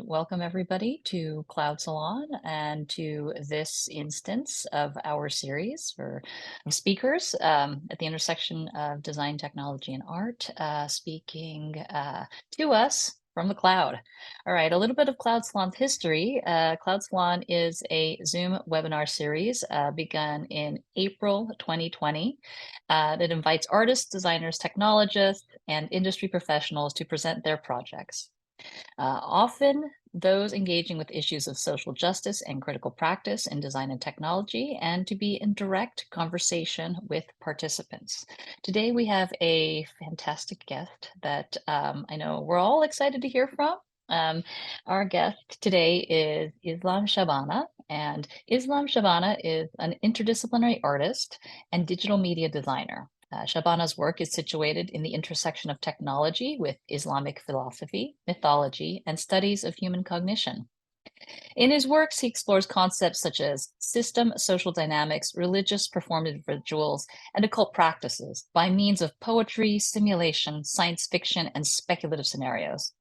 Welcome everybody to Cloud Salon and to this instance of our series for speakers at the intersection of design, technology, and art, speaking to us from the cloud. All right, a little bit of Cloud Salon's history. Cloud Salon is a Zoom webinar series begun in April 2020 that invites artists, designers, technologists, and industry professionals to present their projects. Often those engaging with issues of social justice and critical practice in design and technology, and to be in direct conversation with participants. Today we have a fantastic guest that I know we're all excited to hear from. Our guest today is Islam Shabana, and Islam Shabana is an interdisciplinary artist and digital media designer. Shabana's work is situated in the intersection of technology with Islamic philosophy, mythology, and studies of human cognition. In his works, he explores concepts such as system, social dynamics, religious performative rituals, and occult practices by means of poetry, simulation, science fiction, and speculative scenarios,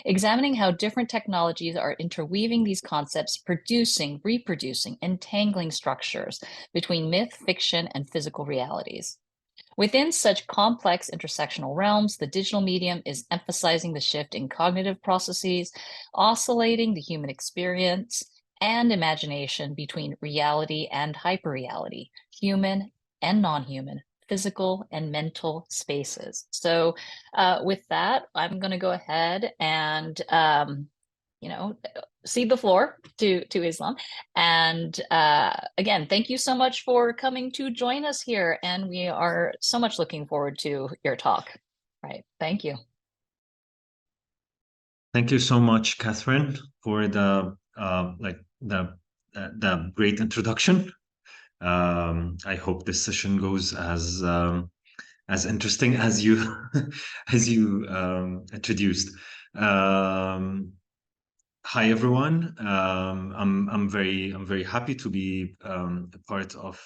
examining how different technologies are interweaving these concepts, producing, reproducing, entangling structures between myth, fiction, and physical realities. Within such complex intersectional realms, the digital medium is emphasizing the shift in cognitive processes, oscillating the human experience and imagination between reality and hyperreality, human and non-human, physical and mental spaces. So with that, I'm going to go ahead and cede the floor to Islam. And again, thank you so much for coming to join us here. And we are so much looking forward to your talk. Right. Thank you. Thank you so much, Catherine, for the great introduction. I hope this session goes as interesting as you introduced. Hi everyone. I'm very happy to be a part of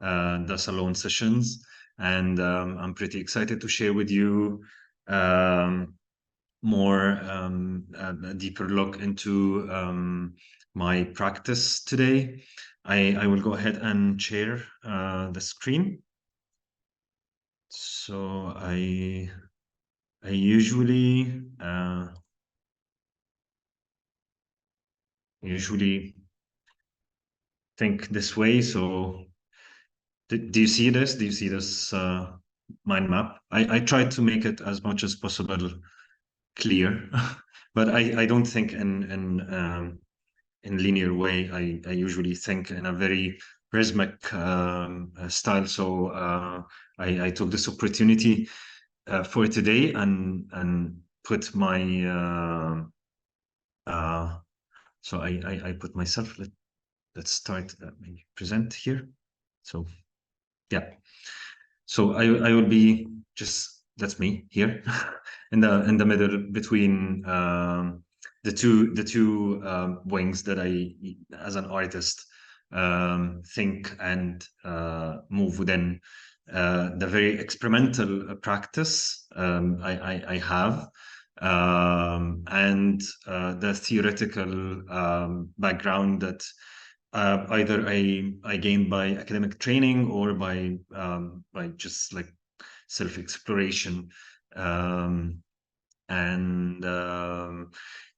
the Salon sessions, and I'm pretty excited to share with you more a deeper look into my practice today. I will go ahead and share the screen. So I usually think this way. So do you see this? Do you see this mind map? I tried to make it as much as possible clear, but I don't think in linear way. I usually think in a very rhythmic style. So I took this opportunity for today and put my so I put myself. Let's start. Let me present here. So yeah. So I will be just, that's me here in the middle between the two wings that I, as an artist, think and move within. The very experimental practice I have, and the theoretical background that either I gained by academic training or by just like self-exploration.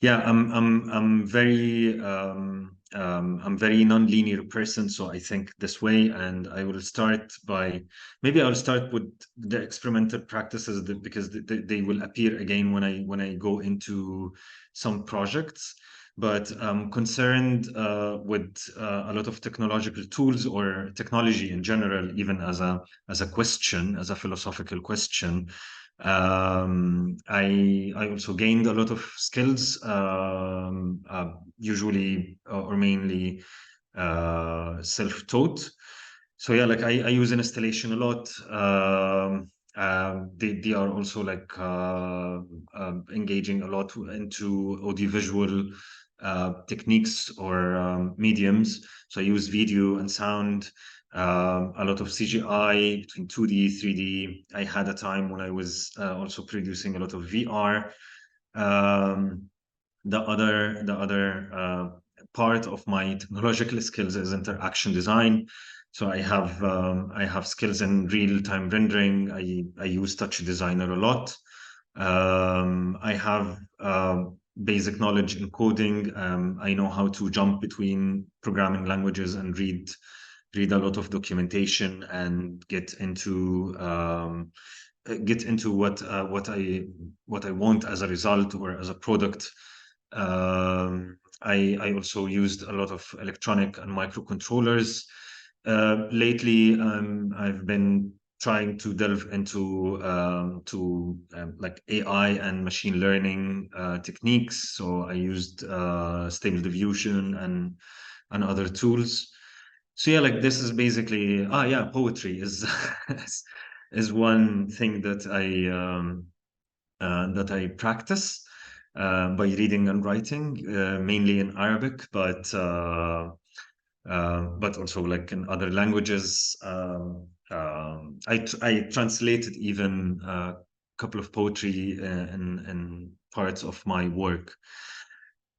Yeah, I'm very non-linear person, so I think this way, and I will start by, maybe I'll start with the experimental practices because they will appear again when I go into some projects. But I'm concerned with a lot of technological tools or technology in general, even as a question, as a philosophical question. I also gained a lot of skills, usually or mainly self-taught. So yeah, like I use installation a lot. They are also like engaging a lot into audiovisual techniques or mediums. So I use video and sound, a lot of CGI between 2D, 3D. I had a time when I was also producing a lot of VR. the other part of my technological skills is interaction design. So I have skills in real-time rendering. I use Touch Designer a lot. I have basic knowledge in coding. I know how to jump between programming languages and read a lot of documentation and get into what I want as a result or as a product. I also used a lot of electronic and microcontrollers. Lately, I've been trying to delve into like AI and machine learning techniques. So I used Stable Diffusion and other tools. So yeah, like this is basically poetry is is one thing that I practice by reading and writing, mainly in Arabic, but also like in other languages. I translated even a couple of poetry in parts of my work.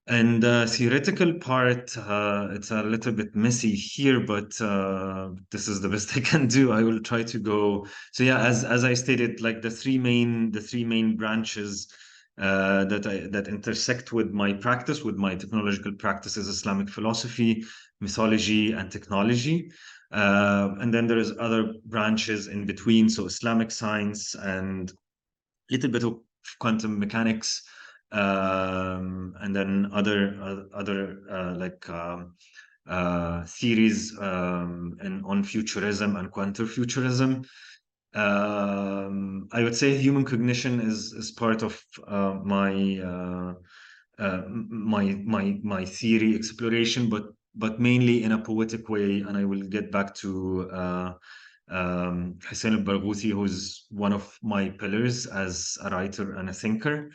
And the theoretical part, it's a little bit messy here, but this is the best I can do. I will try to go. So yeah, as I stated, like the three main branches that intersect with my practice, with my technological practices: Islamic philosophy, mythology, and technology. And then there is other branches in between, so Islamic science and a little bit of quantum mechanics, and then other theories and on futurism and quantum futurism. I would say human cognition is part of my theory exploration, but mainly in a poetic way. And I will get back to Hussein al-Barghouthi, who's one of my pillars as a writer and a thinker.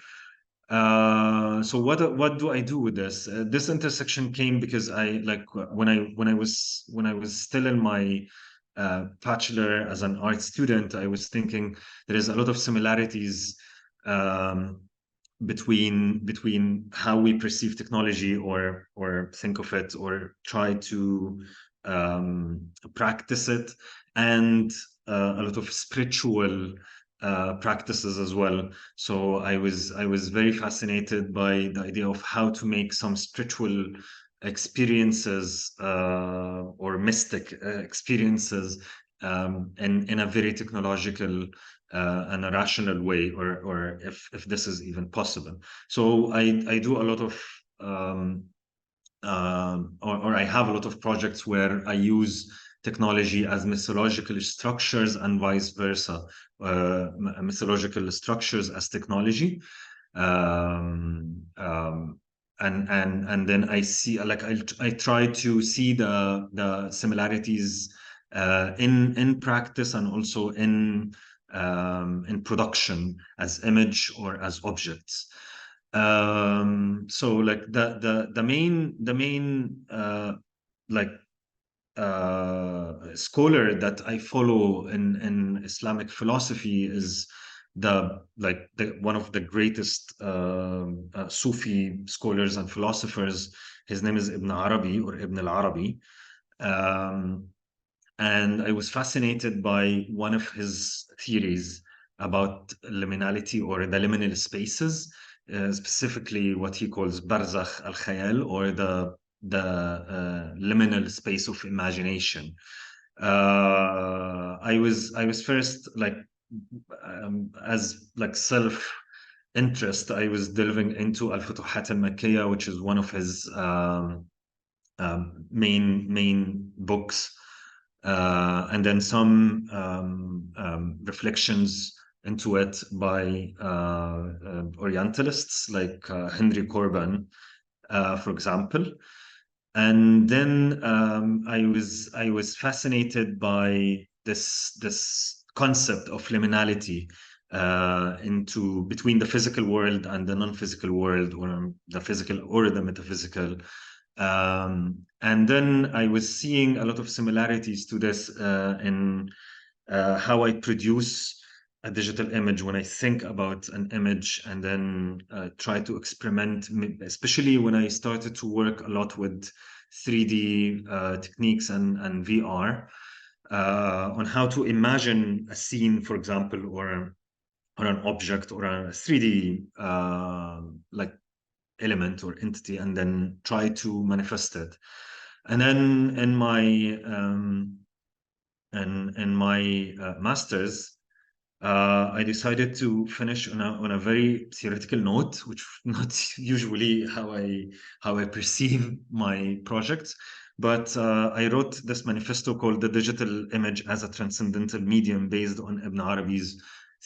So what do I do with this? This intersection came because I like when I was still in my bachelor as an art student, I was thinking there is a lot of similarities um, between how we perceive technology or think of it or try to practice it, and a lot of spiritual practices as well. So I was very fascinated by the idea of how to make some spiritual experiences or mystic experiences in a very technological and a rational way, or if this is even possible. So I do a lot of or I have a lot of projects where I use technology as mythological structures and vice versa, mythological structures as technology. And then I see, like, I try to see the similarities in practice and also in production as image or as objects. So like the main like scholar that I follow in Islamic philosophy is the one of the greatest Sufi scholars and philosophers. His name is Ibn Arabi, or Ibn al-Arabi. Um, and I was fascinated by one of his theories about liminality, or the liminal spaces, specifically what he calls barzakh al-khayal, or the liminal space of imagination. I was first like as like self interest. I was delving into Al-Futuhat al-Makkiyah, which is one of his main books, and then some reflections into it by Orientalists like Henry Corbin, for example. And then I was fascinated by this concept of liminality into between the physical world and the non-physical world, or the physical or the metaphysical. And then I was seeing a lot of similarities to this in how I produce a digital image, when I think about an image and then try to experiment, especially when I started to work a lot with 3D techniques and VR, on how to imagine a scene, for example, or an object or a 3D like element or entity, and then try to manifest it. And then in my master's, I decided to finish on a very theoretical note, which not usually how I perceive my projects. But I wrote this manifesto called "The Digital Image as a Transcendental Medium," based on Ibn Arabi's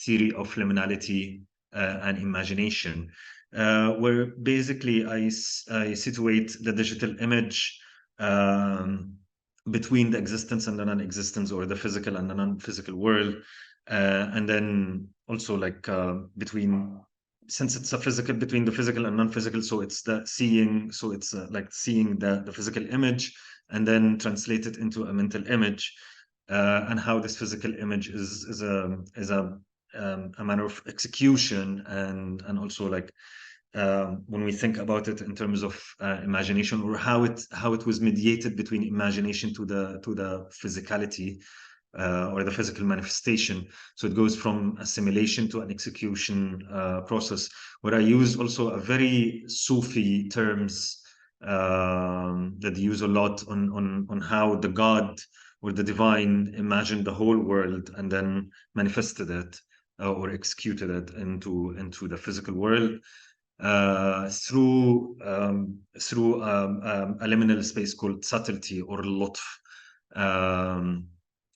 theory of liminality and imagination, where basically I situate the digital image between the existence and the non-existence, or the physical and the non-physical world. And then also like between, since it's a physical, between the physical and non-physical, so it's the seeing, so it's like seeing the physical image and then translate it into a mental image, and how this physical image is a manner of execution, and also like when we think about it in terms of imagination, or how it was mediated between imagination to the physicality, or the physical manifestation. So it goes from assimilation to an execution process, where I use also a very Sufi terms that they use a lot on how the God or the divine imagined the whole world and then manifested it, or executed it into the physical world, through a liminal space called subtlety or lutf.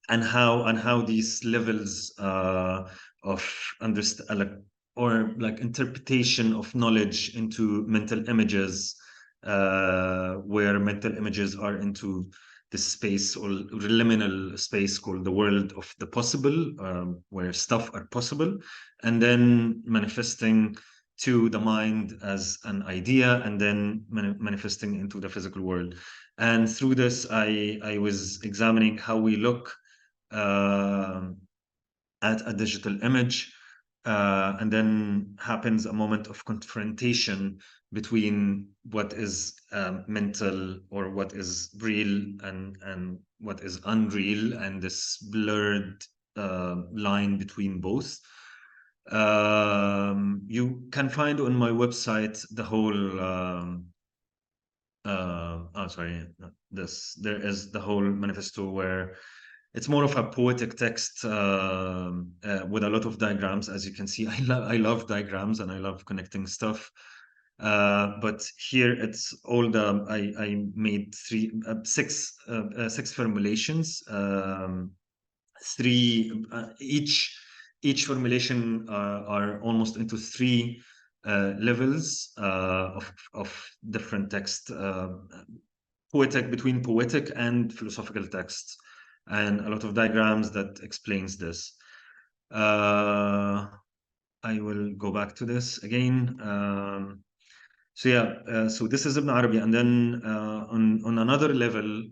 And how these levels of understand, or like interpretation of knowledge into mental images, where mental images are into this space or liminal space called the world of the possible, where stuff are possible, and then manifesting to the mind as an idea, and then manifesting into the physical world. And through this, I was examining how we look at a digital image, and then happens a moment of confrontation between what is mental, or what is real, and what is unreal, and this blurred line between both. You can find on my website the whole there is the whole manifesto, where it's more of a poetic text, with a lot of diagrams. As you can see, I love diagrams and I love connecting stuff. But here it's all I made six formulations, three each formulation are almost into three levels of different text, poetic, between poetic and philosophical texts, and a lot of diagrams that explains this. I will go back to this again. So yeah, so this is Ibn Arabi, and then on another level,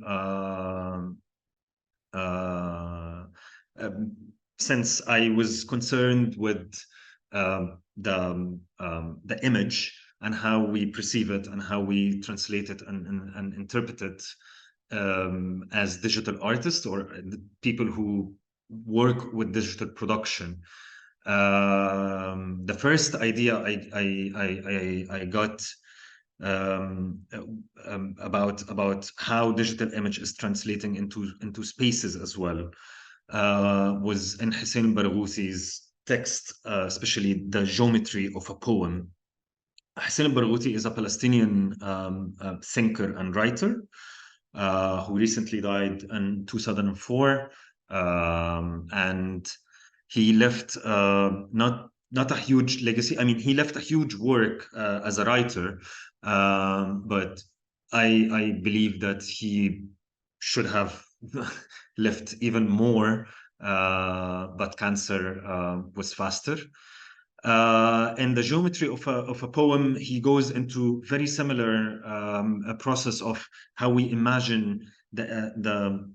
since I was concerned with the image and how we perceive it and how we translate it and interpret it, as digital artists, or people who work with digital production. The first idea I got about how digital image is translating into spaces as well, was in Hussein Barghouthi's text, especially the geometry of a poem. Hussein Barghouthi is a Palestinian thinker and writer, who recently died in 2004, and he left not a huge legacy. I mean, he left a huge work as a writer, but I believe that he should have left even more, but cancer was faster. In the geometry of a poem, he goes into very similar a process of how we imagine the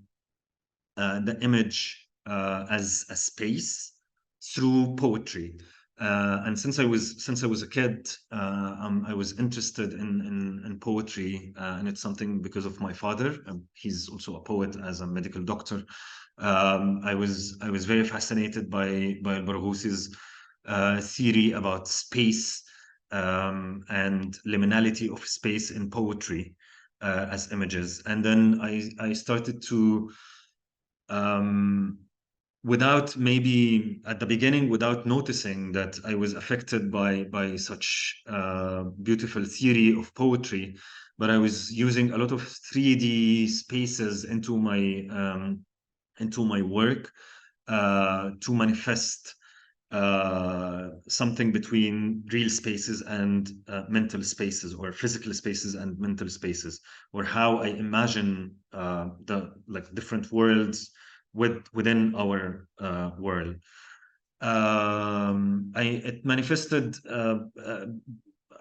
image as a space. through poetry. And since I was a kid, I was interested in poetry, and it's something because of my father. He's also a poet as a medical doctor. I was very fascinated by Barghousi's theory about space, and liminality of space in poetry as images. And then I started to, um, without, maybe at the beginning, without noticing that I was affected by such beautiful theory of poetry, but I was using a lot of 3D spaces into my work to manifest something between real spaces and mental spaces, or physical spaces and mental spaces, or how I imagine the different worlds within our world. It manifested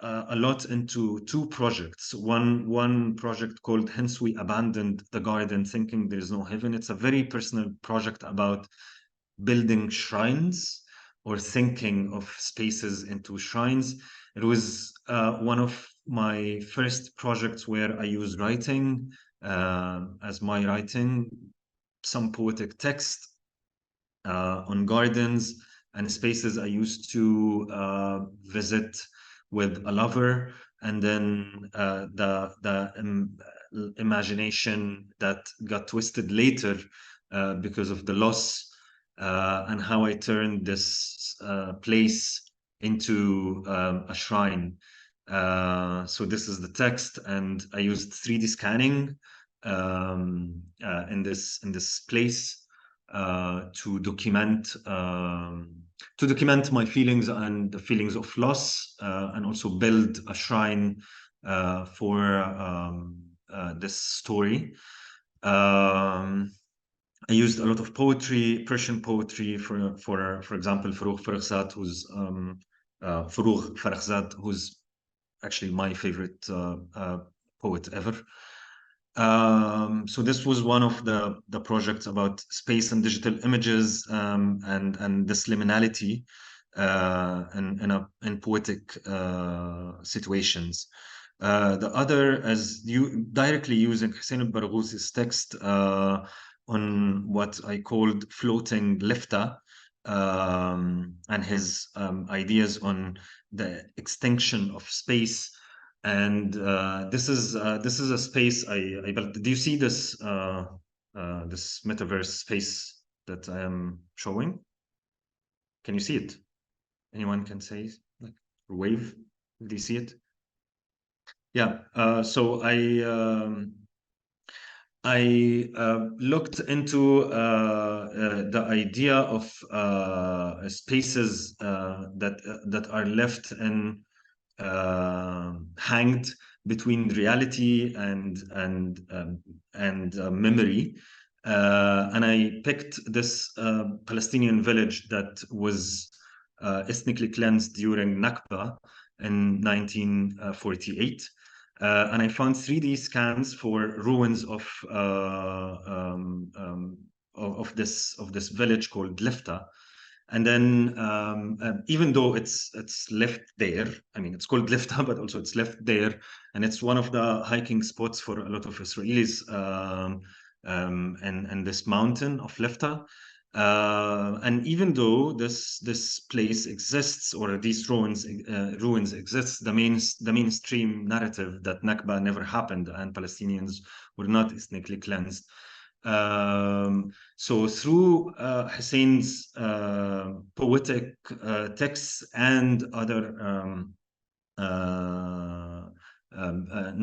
a lot into two projects. One project called "Hence We Abandoned the Garden, Thinking There Is No Heaven." It's a very personal project about building shrines, or thinking of spaces into shrines. It was one of my first projects where I used writing as my writing, some poetic text on gardens and spaces I used to visit with a lover, and then the imagination that got twisted later because of the loss, and how I turned this place into a shrine. So this is the text, and I used 3D scanning in this place to document my feelings and the feelings of loss, and also build a shrine for this story. I used a lot of poetry, Persian poetry, for example, Forough Farrokhzad, who's actually my favorite poet ever. So this was one of the projects about space and digital images, and this liminality in poetic situations. The other, as you directly using Hussein al-Barghousi's text on what I called floating lifta, and his ideas on the extinction of space. And this is a space I built. Do you see this this metaverse space that I am showing? Can you see it? Anyone can say, like, wave? Do you see it? Yeah. So I looked into the idea of spaces that are left in hanged between reality and memory. And I picked this Palestinian village that was ethnically cleansed during Nakba in 1948. And I found 3D scans for ruins of this village called Lifta. And then even though it's left there, I mean, it's called Lifta, but also it's left there, and it's one of the hiking spots for a lot of Israelis, and this mountain of Lifta. And even though this place exists, or these ruins exist, the mainstream narrative that Nakba never happened and Palestinians were not ethnically cleansed. So through Hussein's poetic texts and other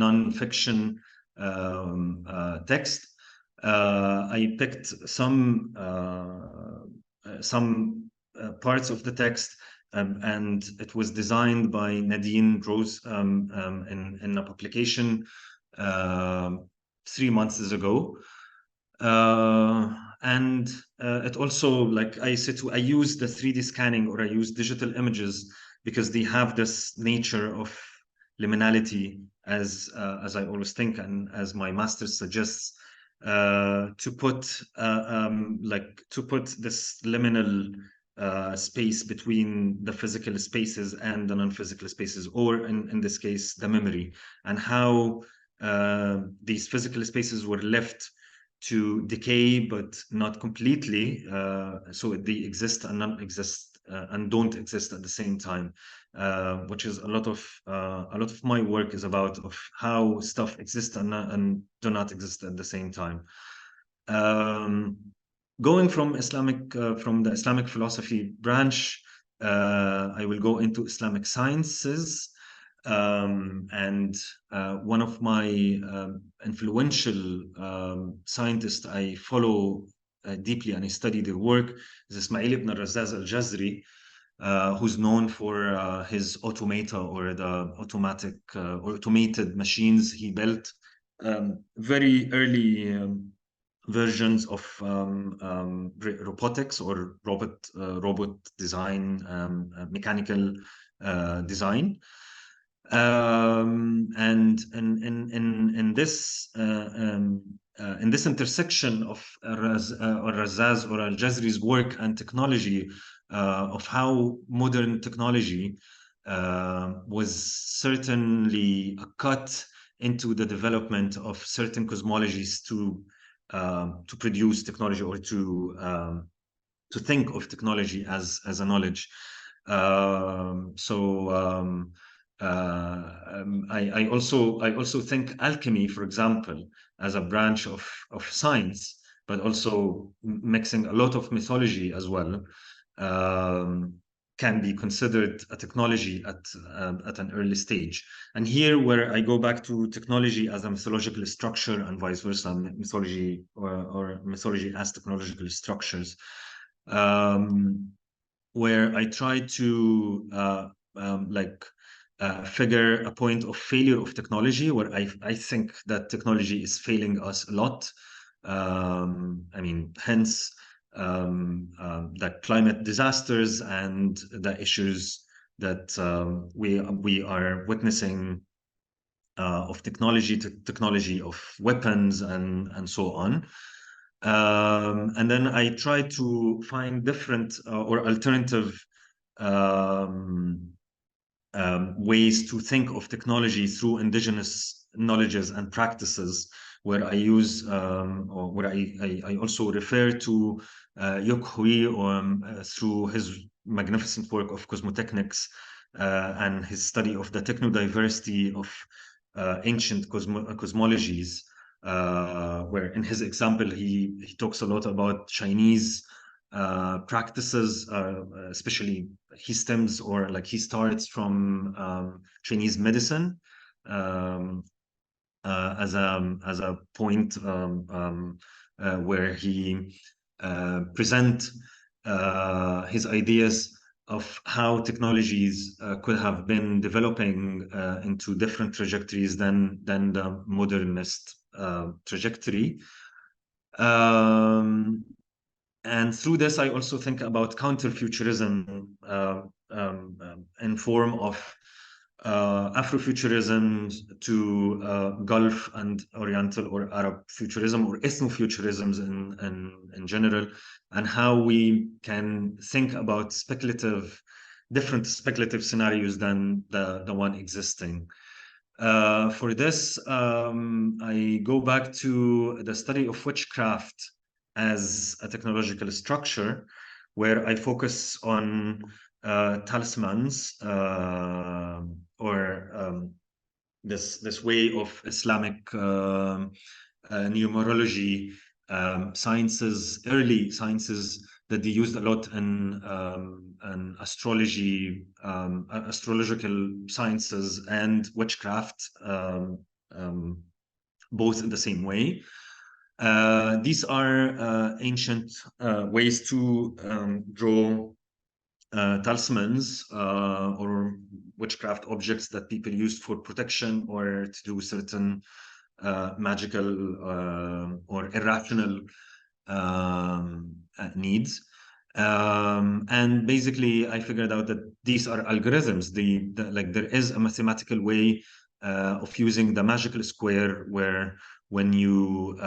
non-fiction text, I picked some parts of the text, and it was designed by Nadine Rose in a publication 3 months ago. And it also, like I said, I use the 3D scanning, or I use digital images, because they have this nature of liminality, as I always think, and as my master suggests, to put this liminal space between the physical spaces and the non-physical spaces, or in this case, the memory, and how these physical spaces were left to decay, but not completely. So they exist and not exist and don't exist at the same time, which is a lot of my work is about, of how stuff exists and do not exist at the same time. Going from from the Islamic philosophy branch, I will go into Islamic sciences. And one of my influential scientists I follow deeply and I study their work is Ismail ibn Razaz al-Jazri, who's known for his automata, or the automated machines he built. Very early versions of robotics, or robot design, mechanical design. And in this intersection of Razaz or Al-Jazri's work and technology, of how modern technology was certainly a cut into the development of certain cosmologies to produce technology, or to think of technology as a knowledge. I also think alchemy, for example, as a branch of science, but also mixing a lot of mythology as well, can be considered a technology at an early stage. And here, where I go back to technology as a mythological structure, and vice versa, mythology or mythology as technological structures, where I try to figure a point of failure of technology, where I think that technology is failing us a lot. I mean, hence the climate disasters and the issues that we are witnessing of technology of weapons and so on. And then I try to find different or alternative ways to think of technology through indigenous knowledges and practices, where I use, or where I also refer to Yok Hui through his magnificent work of cosmotechnics and his study of the technodiversity of ancient cosmologies, where in his example, he talks a lot about Chinese practices, especially he starts from Chinese medicine as a point where he present his ideas of how technologies could have been developing into different trajectories than the modernist trajectory. And through this, I also think about counterfuturism in form of Afrofuturism to Gulf and Oriental or Arab futurism, or ethnofuturisms in general, and how we can think about different speculative scenarios than the one existing. For this, I go back to the study of witchcraft as a technological structure, where I focus on talismans, or this way of Islamic numerology, early sciences that they used a lot in astrology, astrological sciences, and witchcraft, both in the same way. These are ancient ways to draw talismans or witchcraft objects that people used for protection, or to do certain magical or irrational needs. And basically, I figured out that these are algorithms. Like, there is a mathematical way of using the magical square, where when you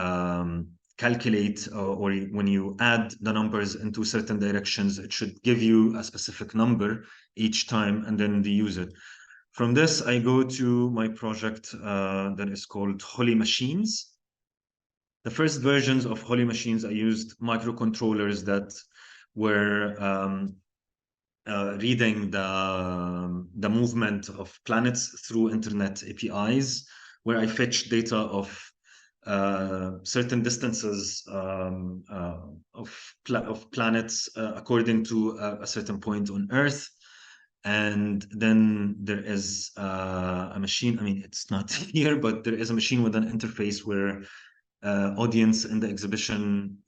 calculate or when you add the numbers into certain directions, it should give you a specific number each time and then reuse it. From this, I go to my project that is called Holy Machines. The first versions of Holy Machines, I used microcontrollers that were reading the movement of planets through internet APIs, where I fetch data of certain distances of planets according to a certain point on Earth. And then there is a machine. I mean, it's not here, but there is a machine with an interface where audience in the exhibition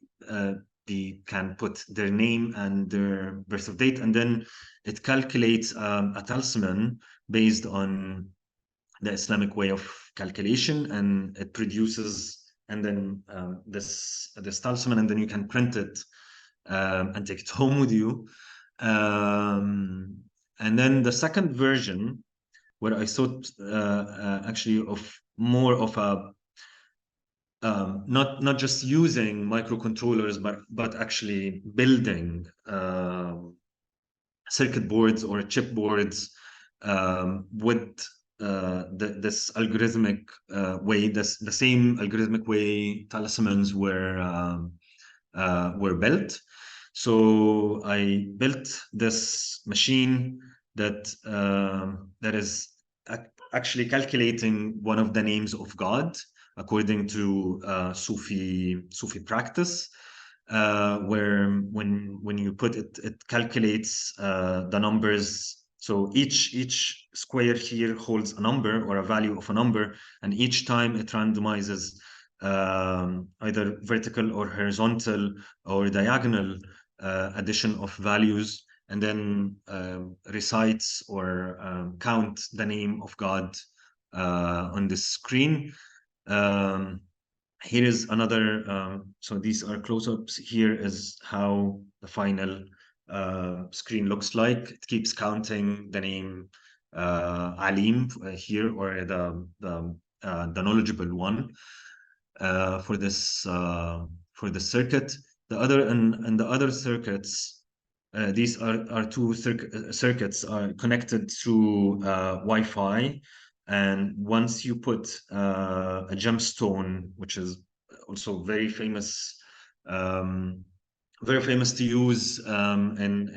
they can put their name and their birth of date, and then it calculates a talisman based on the Islamic way of calculation, and it produces and then this talisman, and then you can print it and take it home with you. And then the second version, where I thought actually of more of a not just using microcontrollers, but actually building circuit boards or chip boards with this algorithmic way, the same algorithmic way talismans were built. So I built this machine that that is actually calculating one of the names of God according to Sufi practice, where when you put it, it calculates the numbers. So each square here holds a number or a value of a number, and each time it randomizes either vertical or horizontal or diagonal addition of values, and then recites or count the name of God on the screen. Here is another, so these are close-ups. Here is how the final screen looks like. It keeps counting the name Alim here, or the knowledgeable one for this circuit. The other and the other circuits, these are two circuits are connected through Wi-Fi. And once you put a gemstone, which is also very famous to use in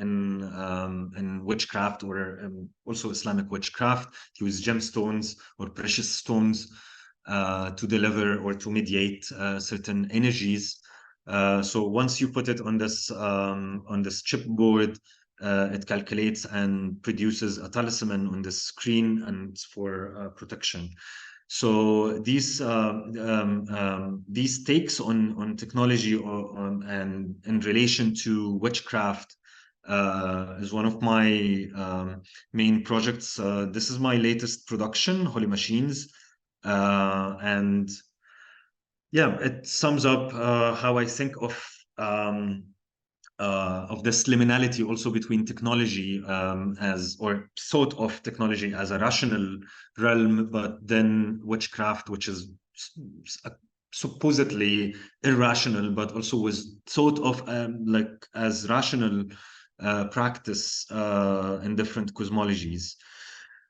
witchcraft, or also Islamic witchcraft, to use gemstones or precious stones to deliver or to mediate certain energies. So once you put it on this chipboard, it calculates and produces a talisman on the screen and for protection. So these takes on technology and in relation to witchcraft is one of my main projects. This is my latest production, Holy Machines, and yeah, it sums up how I think of this liminality also between technology as, or thought of technology as a rational realm, but then witchcraft, which is supposedly irrational, but also was thought of like as rational practice in different cosmologies.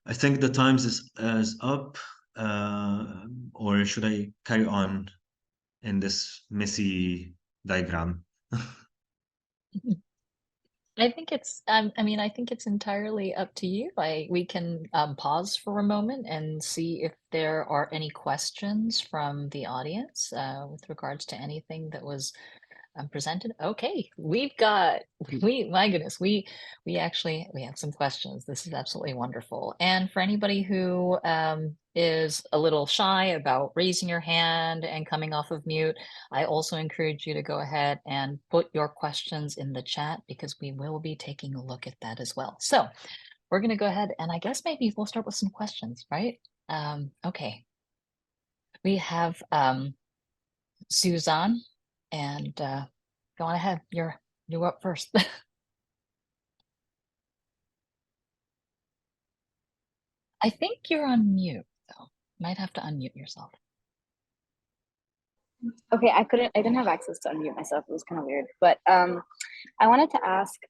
I think the times is up, or should I carry on in this messy diagram? I think it's, I mean, I think it's entirely up to you. We can pause for a moment and see if there are any questions from the audience with regards to anything that was presented. Okay, we've got my goodness, we actually we have some questions. This is absolutely wonderful. And for anybody who is a little shy about raising your hand and coming off of mute, I also encourage you to go ahead and put your questions in the chat, because we will be taking a look at that as well. So we're going to go ahead, and I guess maybe we'll start with some questions, right? Okay, we have Suzanne, and go on ahead. You're up first. I think you're on mute, though. Might have to unmute yourself. Okay, I didn't have access to unmute myself. It was kind of weird. But I wanted to ask,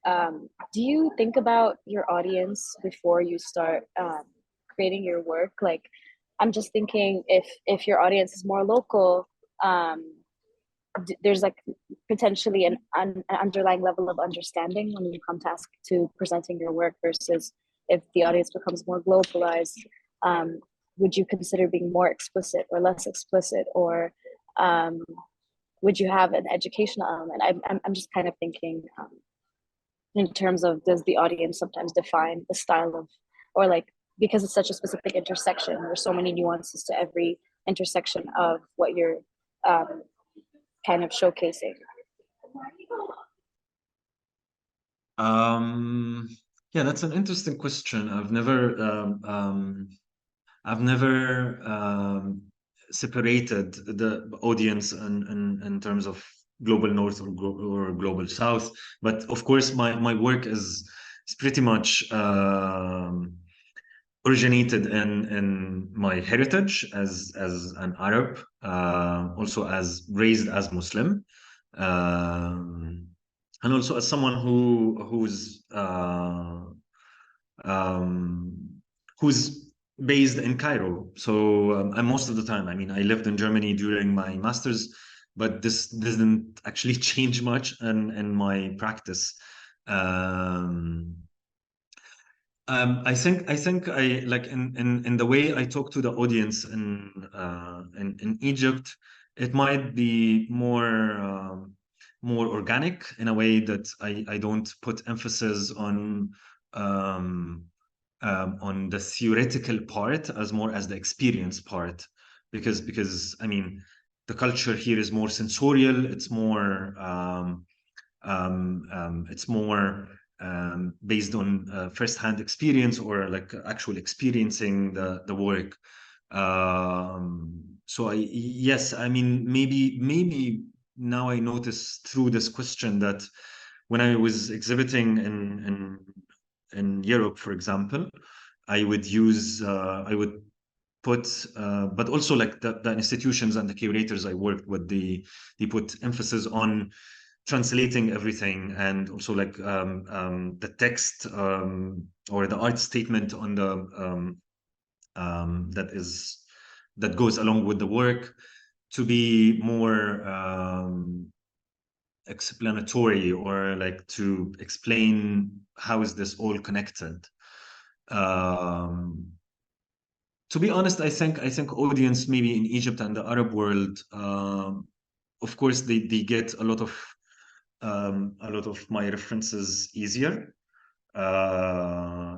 do you think about your audience before you start creating your work? Like, I'm just thinking if your audience is more local, um, there's like potentially an underlying level of understanding when you come to ask to presenting your work versus if the audience becomes more globalized. Um, would you consider being more explicit or less explicit, or um, would you have an educational element? I'm just kind of thinking in terms of, does the audience sometimes define the style of, or like, because it's such a specific intersection, there's so many nuances to every intersection of what you're um, kind of showcasing. Yeah, that's an interesting question. I've never separated the audience in terms of global north or global south. But of course, my work is pretty much originated in my heritage as an Arab, also as raised as Muslim, um, and also as someone um, who's based in Cairo. So and most of the time, I mean, I lived in Germany during my master's, but this didn't actually change much in my practice. Um, I think I like in the way I talk to the audience in Egypt, it might be more organic in a way that I don't put emphasis um, on the theoretical part as more as the experience part, because I mean the culture here is more sensorial. It's more based on first-hand experience or like actual experiencing the work. So yes, I mean, maybe now I notice through this question that when I was exhibiting in Europe, for example, I would put, but also like the institutions and the curators I worked with, they put emphasis on translating everything, and also like the text or the art statement on the that is that goes along with the work to be more explanatory, or like to explain how is this all connected. um, to be honest, I think audience maybe in Egypt and the Arab world, of course they get a lot of my references easier,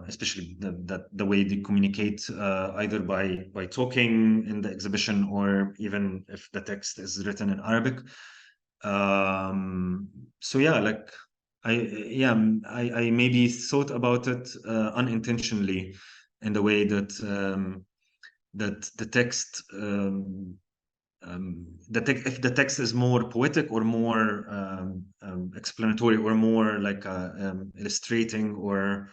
especially the way they communicate, either by talking in the exhibition or even if the text is written in Arabic. So yeah, like I maybe thought about it unintentionally, in the way that the text if the text is more poetic or more explanatory or more like illustrating or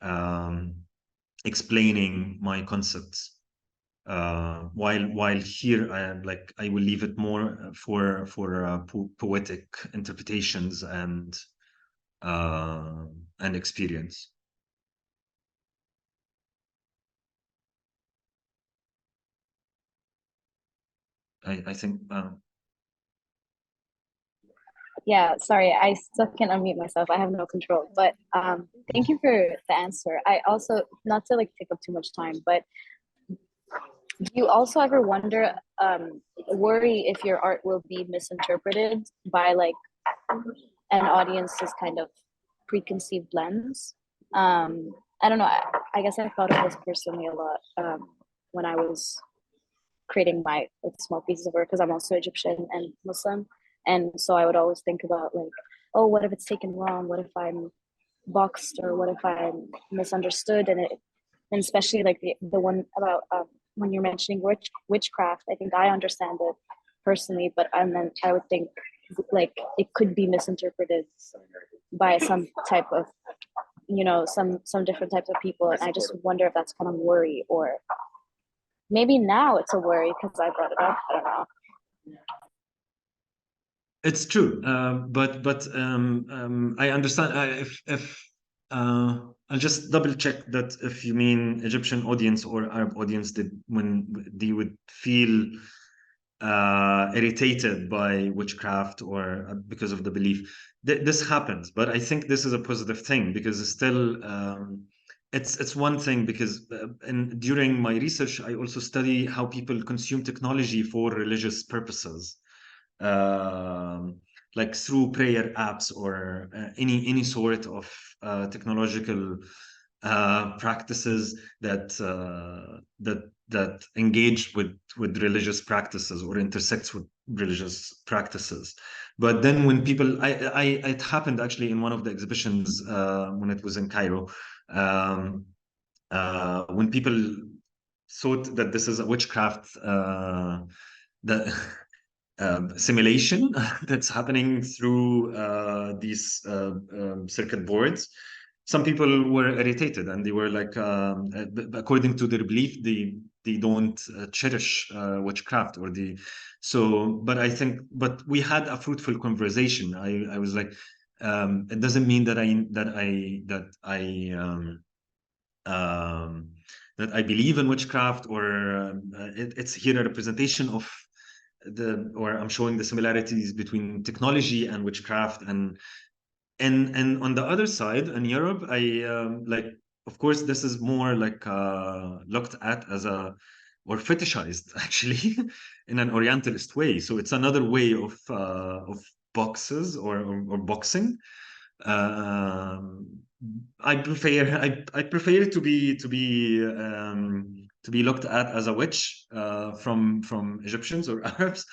um, explaining my concepts. While here I will leave it more for poetic interpretations and experience. I think Yeah, sorry, I still can't unmute myself. I have no control. But thank you for the answer. I also, not to like take up too much time, but do you also ever wonder, worry if your art will be misinterpreted by like an audience's kind of preconceived lens? I don't know. I guess I thought of this personally a lot when I was creating my like small pieces of work, because I'm also Egyptian and Muslim, and so I would always think about like, oh, what if it's taken wrong? What if I'm boxed, or what if I'm misunderstood? And especially like the one about when you're mentioning witchcraft, I think I understand it personally, but then I would think like it could be misinterpreted by some type of, some different types of people, and I just wonder if that's kind of worry, or maybe now it's a worry because I brought it up. I don't know. It's true, but I understand. I'll just double check that if you mean Egyptian audience or Arab audience, that when they would feel irritated by witchcraft or because of the belief. This happens, but I think this is a positive thing because it's still it's one thing because and during my research I also study how people consume technology for religious purposes, um, like through prayer apps or any sort of technological practices that engage with religious practices or intersects with religious practices. But then when people, it happened actually in one of the exhibitions when it was in Cairo, um, when people thought that this is a witchcraft that simulation that's happening through these circuit boards. Some people were irritated and they were like, according to their belief, they don't cherish witchcraft or the so. But I think, but we had a fruitful conversation. I was like, it doesn't mean that um, that I believe in witchcraft or it's here a representation of or I'm showing the similarities between technology and witchcraft and on the other side in Europe I like of course this is more like looked at as a or fetishized actually in an orientalist way, so it's another way of boxes or boxing. um, I prefer to be looked at as a witch from Egyptians or Arabs.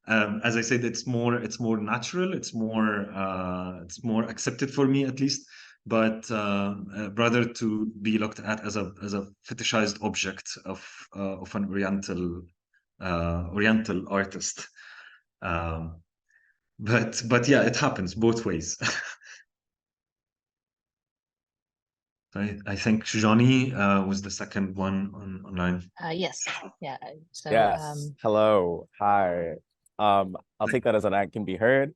As I said, it's more natural. It's more accepted for me at least. But rather to be looked at as a fetishized object of an Oriental artist. Um, but yeah, it happens both ways. I think Johnny was the second one online. Yes. Yeah. So, Yes. Hello. Hi. I'll take that as an I can be heard.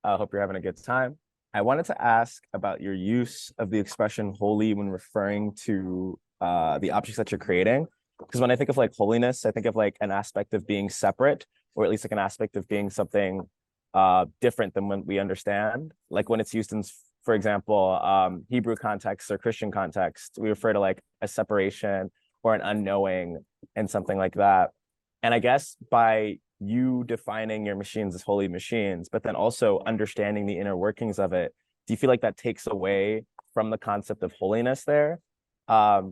I hope you're having a good time. I wanted to ask about your use of the expression holy when referring to the objects that you're creating. Because when I think of like holiness, I think of like an aspect of being separate, or at least like an aspect of being something different than what we understand. Like when it's used in, for example, Hebrew context or Christian context, we refer to like a separation or an unknowing and something like that. And I guess by you defining your machines as holy machines, but then also understanding the inner workings of it, do you feel like that takes away from the concept of holiness there?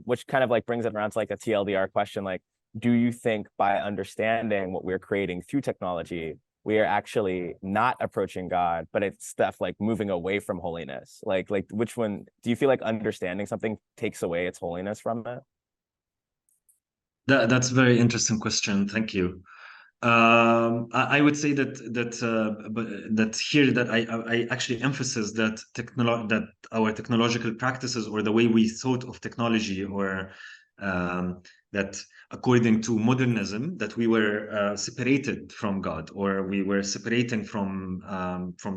Which kind of like brings it around to like a TLDR question, like, do you think by understanding what we're creating through technology, we are actually not approaching God, but it's stuff like moving away from holiness? Like which one do you feel like understanding something takes away its holiness from it? That's a very interesting question. Thank you. I would say that here that I actually emphasize that that our technological practices or the way we thought of technology or that according to modernism that we were separated from God or we were separating from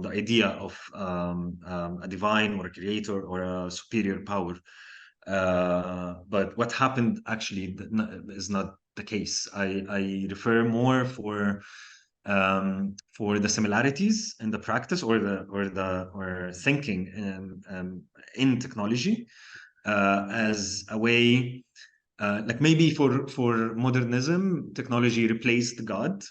the idea of a divine or a creator or a superior power. But what happened actually is not the case. I refer more for the similarities in the practice or thinking in technology as a way, like maybe for modernism, technology replaced God,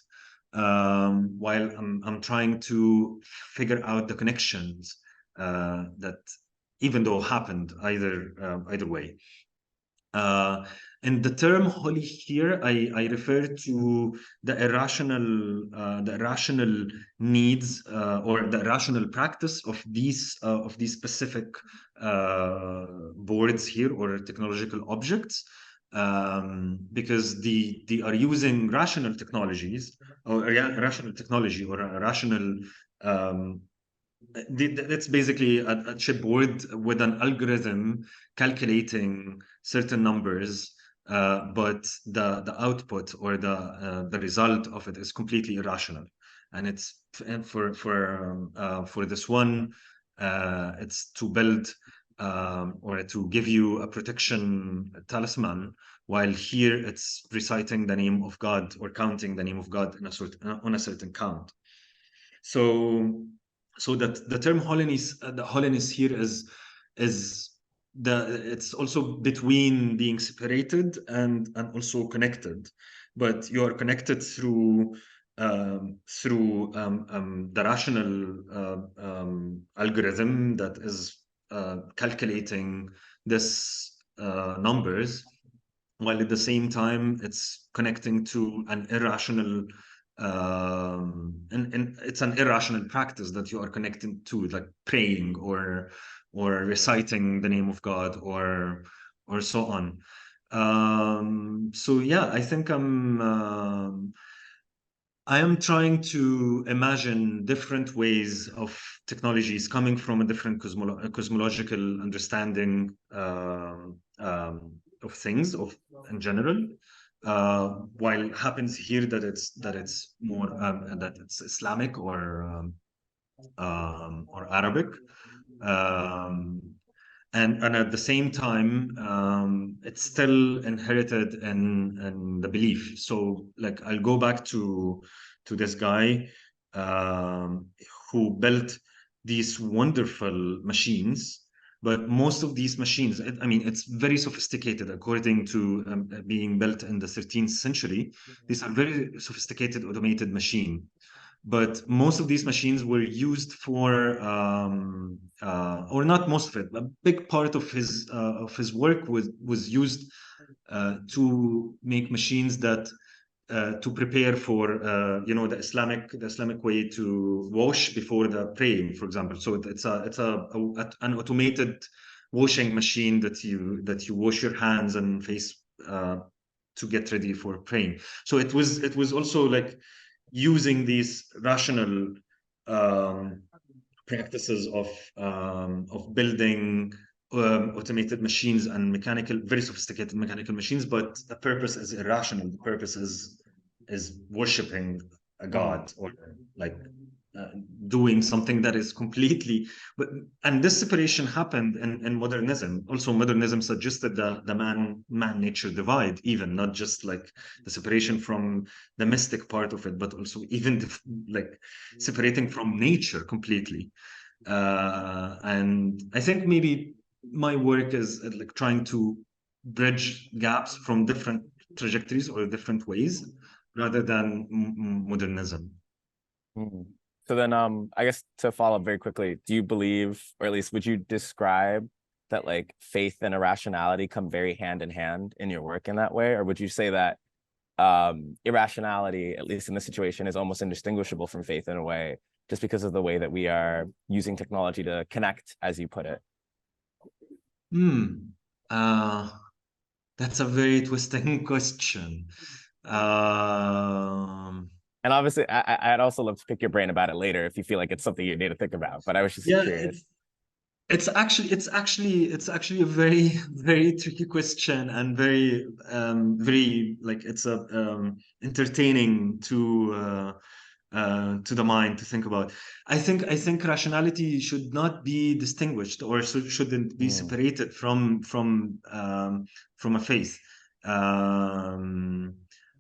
while I'm trying to figure out the connections that even though happened either way. And the term holy here, I refer to the irrational needs or the irrational practice of these specific boards here or technological objects, because they are using rational technologies or rational technology or a rational that's basically a chipboard with an algorithm calculating certain numbers, but the output or the result of it is completely irrational. and it's for this one, it's to build or to give you a protection talisman, while here it's reciting the name of God or counting the name of God in on a certain count. So that the term holiness, the holiness here is it's also between being separated and also connected, but you are connected through the rational algorithm that is calculating this numbers, while at the same time it's connecting to an irrational and it's an irrational practice that you are connecting to, like praying or reciting the name of God or so on. So yeah, I think I am trying to imagine different ways of technologies coming from a different cosmological understanding of things in general. While it happens here that it's more that it's Islamic or Arabic. And at the same time, it's still inherited in the belief. So like I'll go back to this guy who built these wonderful machines, but most of these machines, I mean, it's very sophisticated according to being built in the 13th century. These are very sophisticated automated machine. But most of these machines were used for, or not most of it, a big part of his work was used to make machines that to prepare for the Islamic way to wash before the praying, for example. So it's an automated washing machine that you wash your hands and face to get ready for praying. So it was also like using these rational practices of building automated machines and very sophisticated mechanical machines, but the purpose is irrational. The purpose is worshiping a god or like doing something that is completely. And this separation happened in modernism. Also, modernism suggested the man-nature divide, even not just like the separation from the mystic part of it, but also even like separating from nature completely. And I think maybe my work is like trying to bridge gaps from different trajectories or different ways rather than modernism. So then, I guess to follow up very quickly, do you believe, or at least would you describe that like faith and irrationality come very hand in hand in your work in that way? Or would you say that irrationality, at least in this situation, is almost indistinguishable from faith in a way, just because of the way that we are using technology to connect, as you put it? That's a very twisting question. And obviously, I'd also love to pick your brain about it later if you feel like it's something you need to think about. But I was just curious. It's actually a very very tricky question and very like it's a entertaining to the mind to think about. I think rationality should not be distinguished or shouldn't be separated from a faith.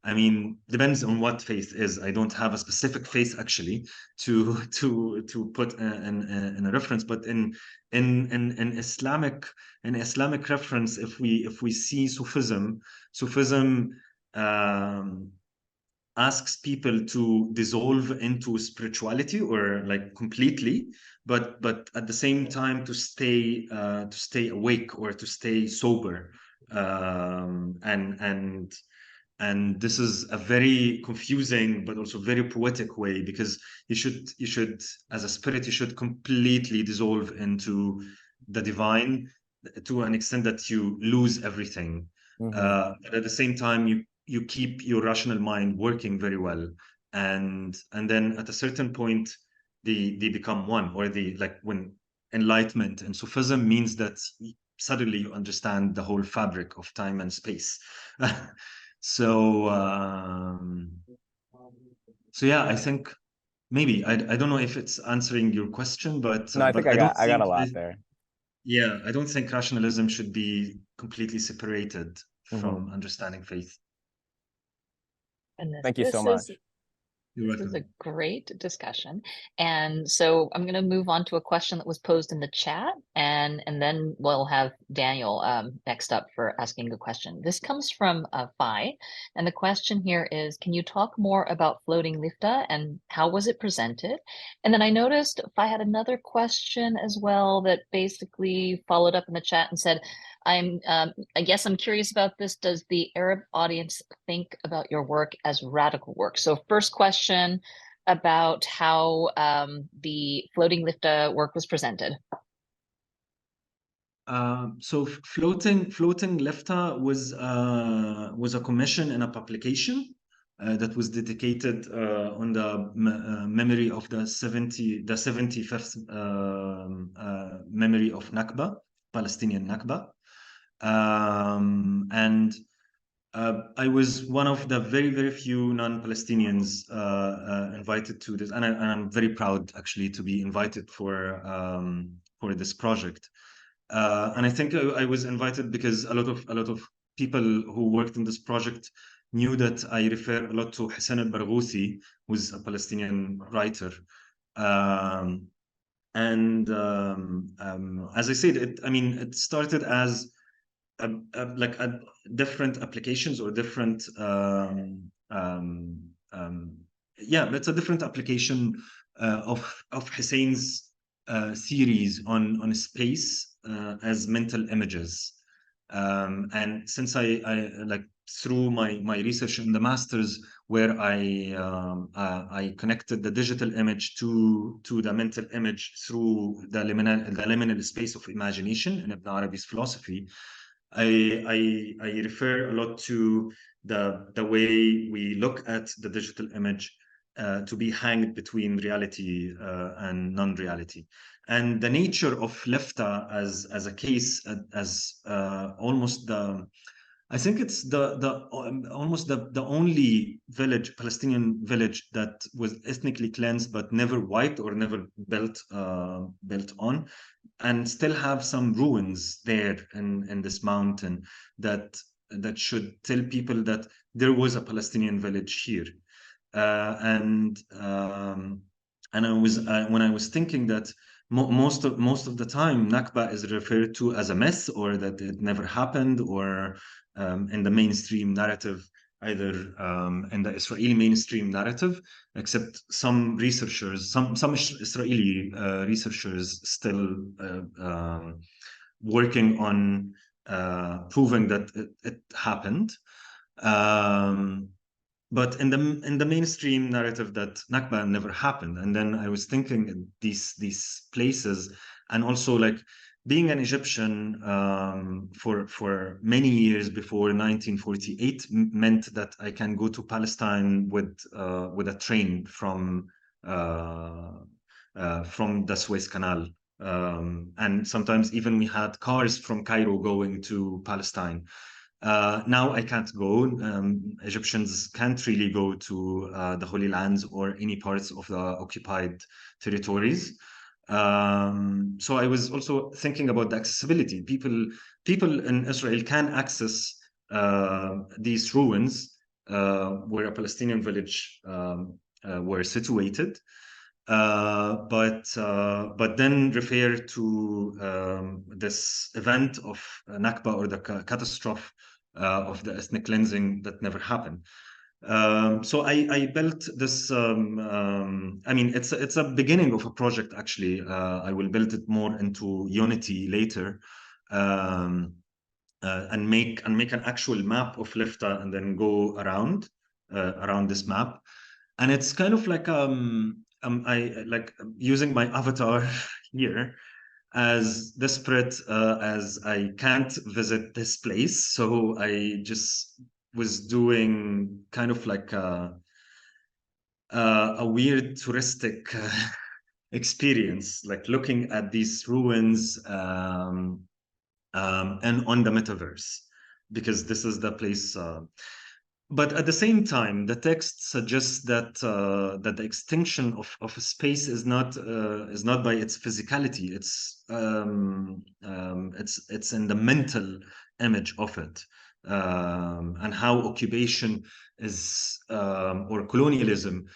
I mean, depends on what faith is. I don't have a specific faith actually to put in a reference, but in Islamic reference, if we see Sufism asks people to dissolve into spirituality or like completely, but at the same time to stay awake or to stay sober, and this is a very confusing but also very poetic way, because you should as a spirit you should completely dissolve into the divine to an extent that you lose everything. But at the same time you keep your rational mind working very well, and then at a certain point they become one, or like when enlightenment and Sufism means that suddenly you understand the whole fabric of time and space. So yeah, I think maybe I don't know if it's answering your question, but No, I think I don't I got a think lot there. yeah, I don't think rationalism should be completely separated Mhm. from understanding faith. And Thank you so this much. is You're This is welcome. a great discussion. And so I'm going to move on to a question that was posed in the chat, and then we'll have Daniel next up for asking a question. This comes from Phi, and the question here is, can you talk more about floating lifta and how was it presented? And then I noticed Phi had another question as well that basically followed up in the chat and said, I guess I'm curious about this. Does the Arab audience think about your work as radical work? So first question about how the floating lifta work was presented. So floating lifta was a commission and a publication that was dedicated on the memory of the 75th memory of Nakba, Palestinian Nakba. And I was one of the very few non-Palestinians invited to this, and I'm very proud actually to be invited for this project. And I think I was invited because a lot of people who worked in this project knew that I refer a lot to Hassan al-Barghouthi, who's a Palestinian writer. As I said, it started as like different applications or different yeah, it's a different application of Hussein's theories on space as mental images. And since I like through my research in the masters, where I connected the digital image to the mental image through the liminal space of imagination in Ibn Arabi's philosophy, I refer a lot to the way we look at the digital image to be hanged between reality and non-reality, and the nature of lefta as a case as almost the I think it's the almost the only village, Palestinian village, that was ethnically cleansed but never wiped or never built on, and still have some ruins there in this mountain that should tell people that there was a Palestinian village here. And I was when I was thinking that most of the time Nakba is referred to as a myth, or that it never happened, or in the mainstream narrative, either in the Israeli mainstream narrative, except some researchers, some Israeli researchers still working on proving that it happened. But in the mainstream narrative, that Nakba never happened. And then I was thinking these places, and also like being an Egyptian for many years before 1948 meant that I can go to Palestine with a train from the Suez Canal. And sometimes even we had cars from Cairo going to Palestine. Now I can't go. Egyptians can't really go to the Holy Lands or any parts of the occupied territories. So I was also thinking about the accessibility. People in Israel can access these ruins where a Palestinian village were situated. But then refer to this event of Nakba, or the catastrophe of the ethnic cleansing that never happened. So I built this. It's a beginning of a project. Actually, I will build it more into Unity later, and make an actual map of Lifta, and then go around this map. And it's kind of like I like using my avatar here, as desperate as I can't visit this place. So I just was doing kind of like a weird touristic experience, like looking at these ruins and on the metaverse, because this is the place but at the same time, the text suggests that that the extinction of a space is not by its physicality. It's in the mental image of it, and how occupation is or colonialism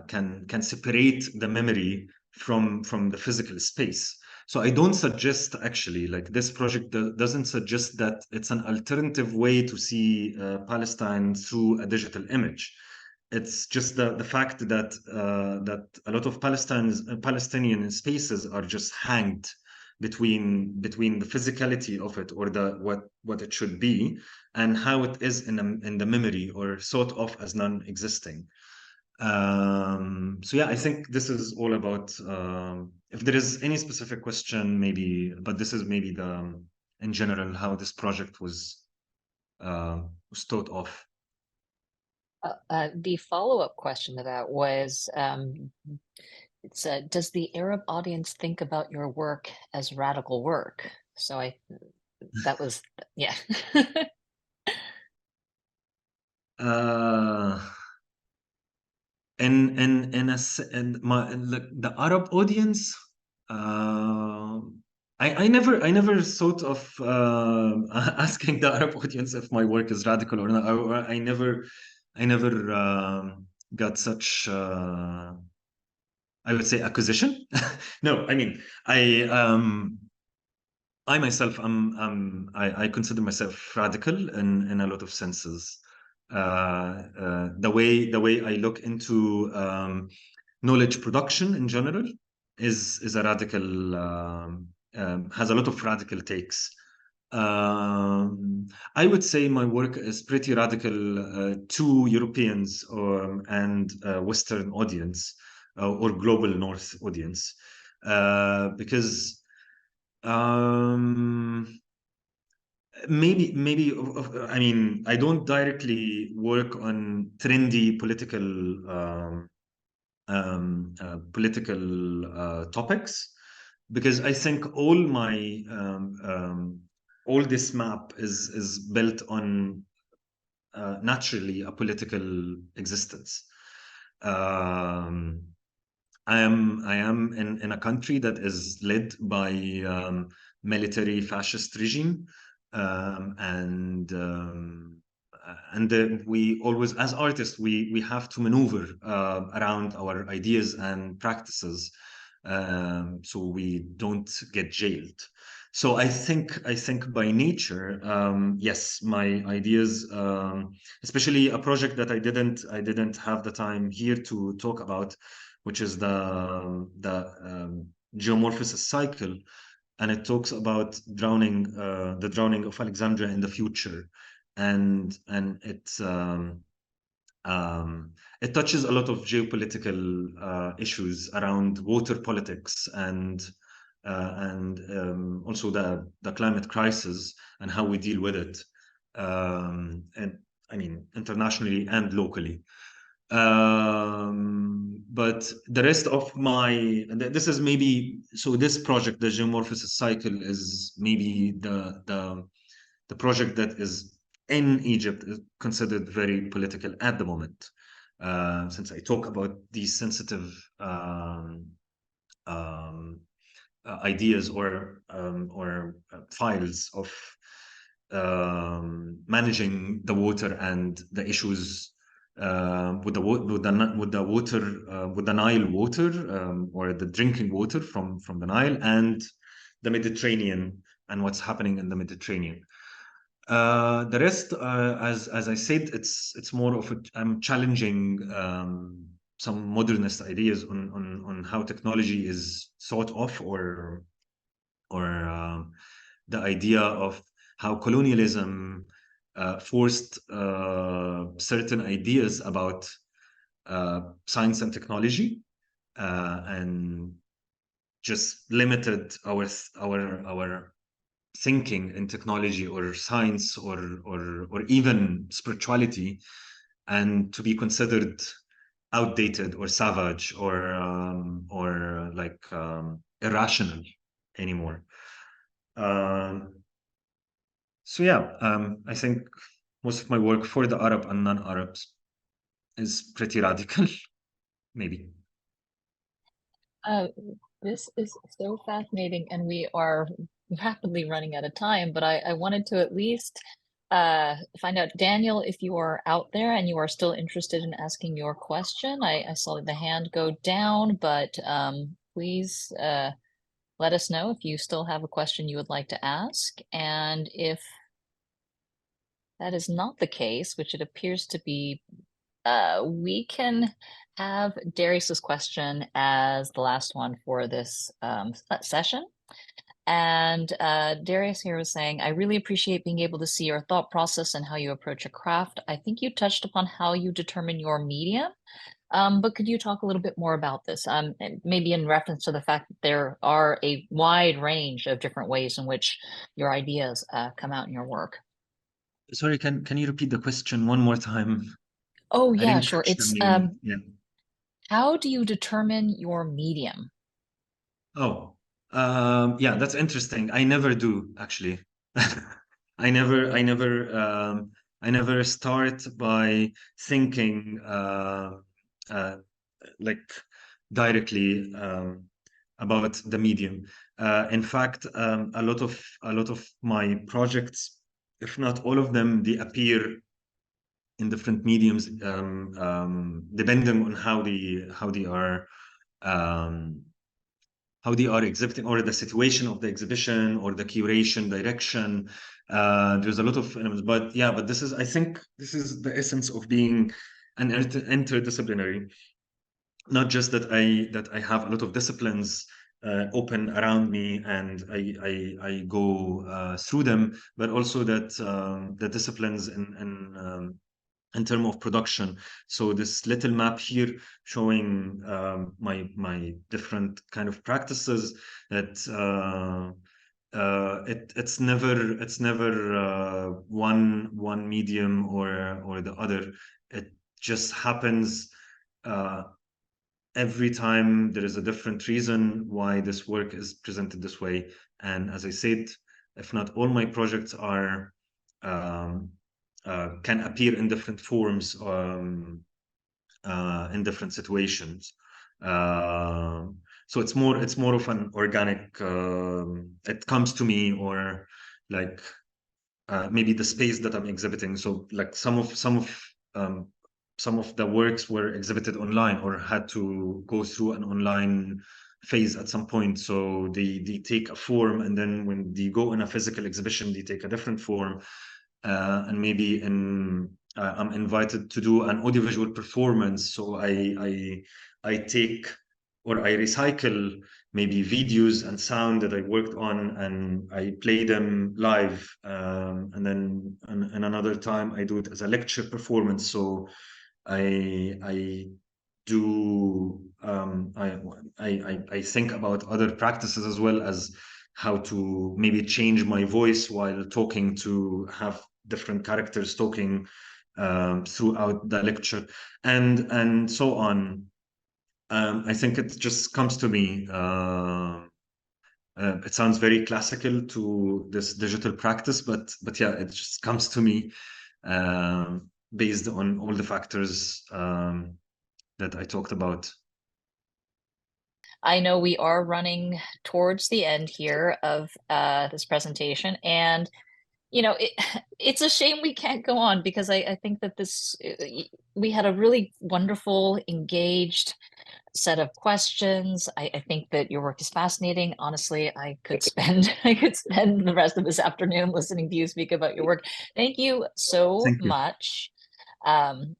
can separate the memory from the physical space. So I don't suggest, actually, like, this project doesn't suggest that it's an alternative way to see Palestine through a digital image. It's just the fact that that a lot of Palestinian spaces are just hanged between the physicality of it, or the what it should be, and how it is in the memory, or thought of as non-existing. So yeah, I think this is all about, if there is any specific question, maybe, but this is maybe in general, how this project was thought of. The follow-up question to that was, it's does the Arab audience think about your work as radical work? So that was, yeah. The Arab audience, I never thought of asking the Arab audience if my work is radical or not. I never got such I would say acquisition. No, I mean, I myself, I consider myself radical in a lot of senses. The way I look into knowledge production in general is a radical, has a lot of radical takes. I would say my work is pretty radical to Europeans and Western audience, or global North audience, because maybe I mean, I don't directly work on trendy political topics, because I think all this map is built on naturally a political existence. I am in a country that is led by military fascist regime, and we always, as artists, we have to maneuver around our ideas and practices, so we don't get jailed. So I think by nature, yes, my ideas, especially a project that I didn't have the time here to talk about, which is the geomorphosis cycle, and it talks about the drowning of Alexandria in the future, and it touches a lot of geopolitical issues around water politics, and also the climate crisis and how we deal with it, and I mean, internationally and locally. But the rest of this is maybe, so this project, the geomorphosis cycle, is maybe the project that is in Egypt is considered very political at the moment, since I talk about these sensitive ideas or files of managing the water and the issues with the Nile water, or the drinking water from the Nile, and the Mediterranean, and what's happening in the Mediterranean. The rest, as I said, it's more of I'm challenging some modernist ideas on how technology is thought of, or the idea of how colonialism forced certain ideas about science and technology, and just limited our thinking in technology or science, or even spirituality, and to be considered outdated or savage or like irrational anymore. So yeah, I think most of my work for the Arab and non-Arabs is pretty radical, maybe. This is so fascinating, and we are rapidly running out of time, but I wanted to at least find out, Daniel, if you are out there and you are still interested in asking your question. I saw the hand go down, but please let us know if you still have a question you would like to ask. And if that is not the case, which it appears to be, we can have Darius's question as the last one for this session. And Darius here was saying, I really appreciate being able to see your thought process and how you approach a craft. I think you touched upon how you determine your medium, but could you talk a little bit more about this? And maybe in reference to the fact that there are a wide range of different ways in which your ideas come out in your work. Sorry, can you repeat the question one more time? Oh, I yeah, didn't sure. catch the It's name. Yeah. how do you determine your medium? Oh, yeah, that's interesting. I never do, actually. I never start by thinking uh, like directly about the medium. In fact, a lot of my projects, if not all of them, they appear in different mediums, depending on um, how they are exhibiting, or the situation of the exhibition, or the curation direction. There's a lot of elements, but yeah, but I think this is the essence of being an interdisciplinary. Not just that I have a lot of disciplines open around me and I go through them, but also that the disciplines in terms of production. So this little map here showing my different kind of practices, that it's never one medium or the other. It just happens every time there is a different reason why this work is presented this way. And as I said, if not all my projects are can appear in different forms in different situations. So it's more of an organic. It comes to me, or like maybe the space that I'm exhibiting. So like some of the works were exhibited online or had to go through an online phase at some point. So they take a form, and then when they go in a physical exhibition, they take a different form. And maybe I'm invited to do an audiovisual performance. So I take, or I recycle maybe videos and sound that I worked on, and I play them live. And then in another time, I do it as a lecture performance. So I do I think about other practices as well, as how to maybe change my voice while talking, to have different characters talking throughout the lecture, and so on. I think it just comes to me. It sounds very classical to this digital practice, but yeah, it just comes to me based on all the factors that I talked about. I know we are running towards the end here of this presentation, and it's a shame we can't go on, because I think that we had a really wonderful, engaged set of questions. I think that your work is fascinating. Honestly, I could spend the rest of this afternoon listening to you speak about your work. Thank you so Thank you. much. No,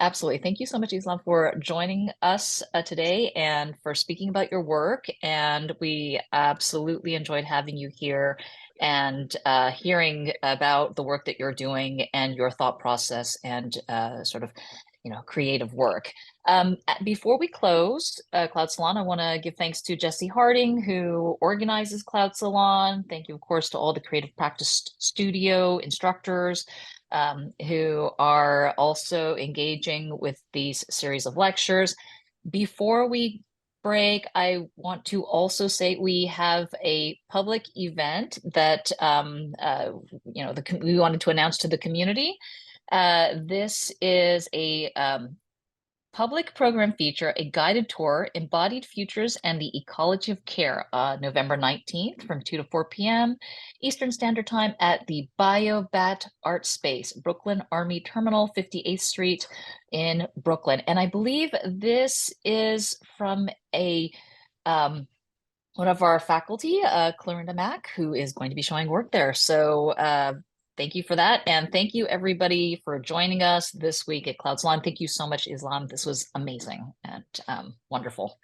absolutely. Thank you so much, Islam, for joining us today and for speaking about your work. And we absolutely enjoyed having you here and hearing about the work that you're doing and your thought process and sort of, creative work. Before we close Cloud Salon, I want to give thanks to Jesse Harding, who organizes Cloud Salon. Thank you, of course, to all the Creative Practice Studio instructors who are also engaging with these series of lectures. Before we break, I want to also say we have a public event that we wanted to announce to the community. This is a public program feature, a guided tour, Embodied Futures and the Ecology of Care, November 19th from 2 to 4 p.m. Eastern Standard Time at the BioBat Art Space, Brooklyn Army Terminal, 58th Street in Brooklyn. And I believe this is from one of our faculty, Clarinda Mack, who is going to be showing work there. So thank you for that. And thank you everybody for joining us this week at Cloud Salon. Thank you so much, Islam. This was amazing and wonderful.